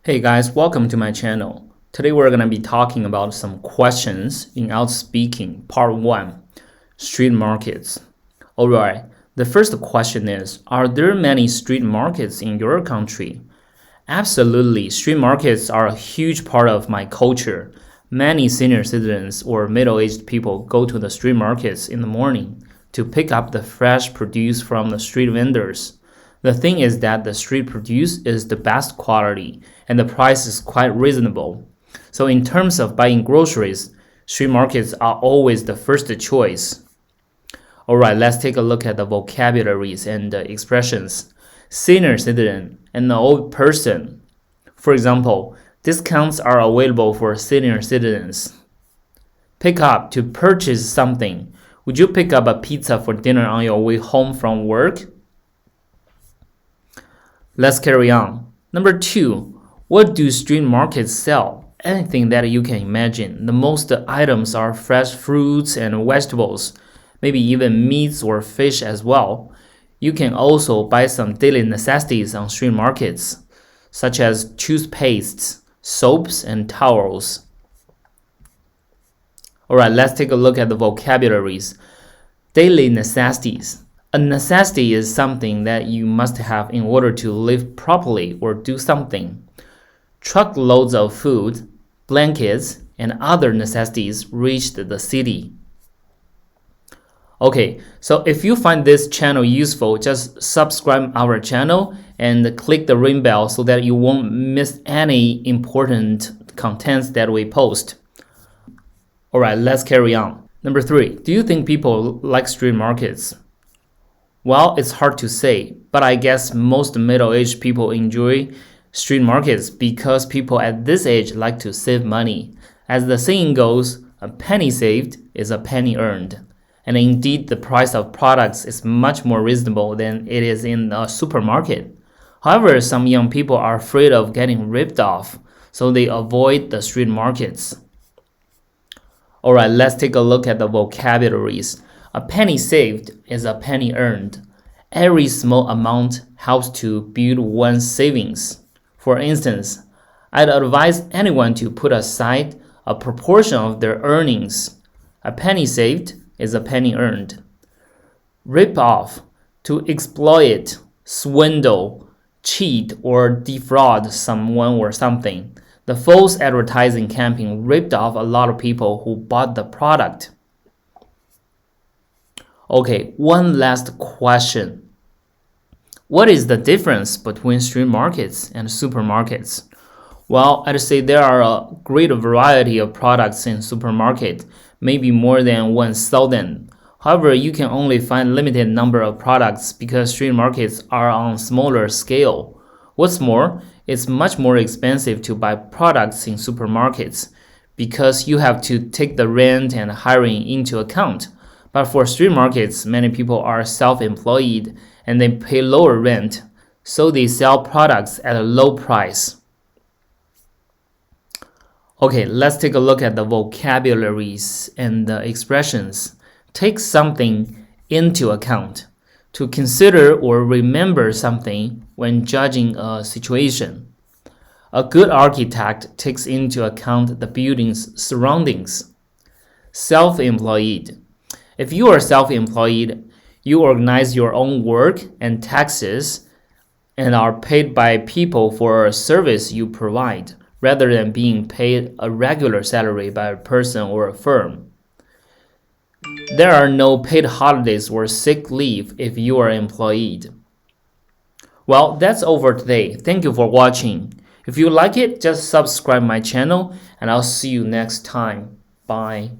Hey guys, welcome to my channel. Today we're going to be talking about some questions in IELTS Speaking Part 1, Street Markets. Alright, the first question is, are there many street markets in your country? Absolutely, street markets are a huge part of my culture. Many senior citizens or middle-aged people go to the street markets in the morning to pick up the fresh produce from the street vendors. The thing is that the street produce is the best quality and the price is quite reasonable. So in terms of buying groceries, street markets are always the first choice. Alright, let's take a look at the vocabularies and the expressions. Senior citizen, an old person. For example, discounts are available for senior citizens. Pick up, to purchase something. Would you pick up a pizza for dinner on your way home from work? Let's carry on. Number 2, what do street markets sell? Anything that you can imagine. The most items are fresh fruits and vegetables, maybe even meats or fish as well. You can also buy some daily necessities on street markets, such as toothpastes, soaps, and towels. Alright, let's take a look at the vocabularies. Daily necessities. A necessity is something that you must have in order to live properly or do something. Truckloads of food, blankets, and other necessities reached the city. Okay, so if you find this channel useful, just subscribe our channel and click the ring bell so that you won't miss any important contents that we post. Alright, let's carry on. Number 3, do you think people like street markets? Well, it's hard to say, but I guess most middle-aged people enjoy street markets because people at this age like to save money. As the saying goes, a penny saved is a penny earned. And indeed, the price of products is much more reasonable than it is in a supermarket. However, some young people are afraid of getting ripped off, so they avoid the street markets. Alright, let's take a look at the vocabularies. A penny saved is a penny earned. Every small amount helps to build one's savings. For instance, I'd advise anyone to put aside a proportion of their earnings. A penny saved is a penny earned. Rip off, to exploit, swindle, cheat, or defraud someone or something. The false advertising campaign ripped off a lot of people who bought the product. Okay, one last question. What is the difference between street markets and supermarkets? Well, I'd say there are a great variety of products in supermarket, maybe more than 1,000. However, you can only find limited number of products because street markets are on smaller scale. What's more, it's much more expensive to buy products in supermarkets because you have to take the rent and hiring into account. But for street markets, many people are self-employed and they pay lower rent, so they sell products at a low price. Okay, let's take a look at the vocabularies and the expressions. Take something into account. To consider or remember something when judging a situation. A good architect takes into account the building's surroundings. Self-employed. If you are self-employed, you organize your own work and taxes and are paid by people for a service you provide, rather than being paid a regular salary by a person or a firm. There are no paid holidays or sick leave if you are employed. Well, that's all for today. Thank you for watching. If you like it, just subscribe my channel and I'll see you next time. Bye.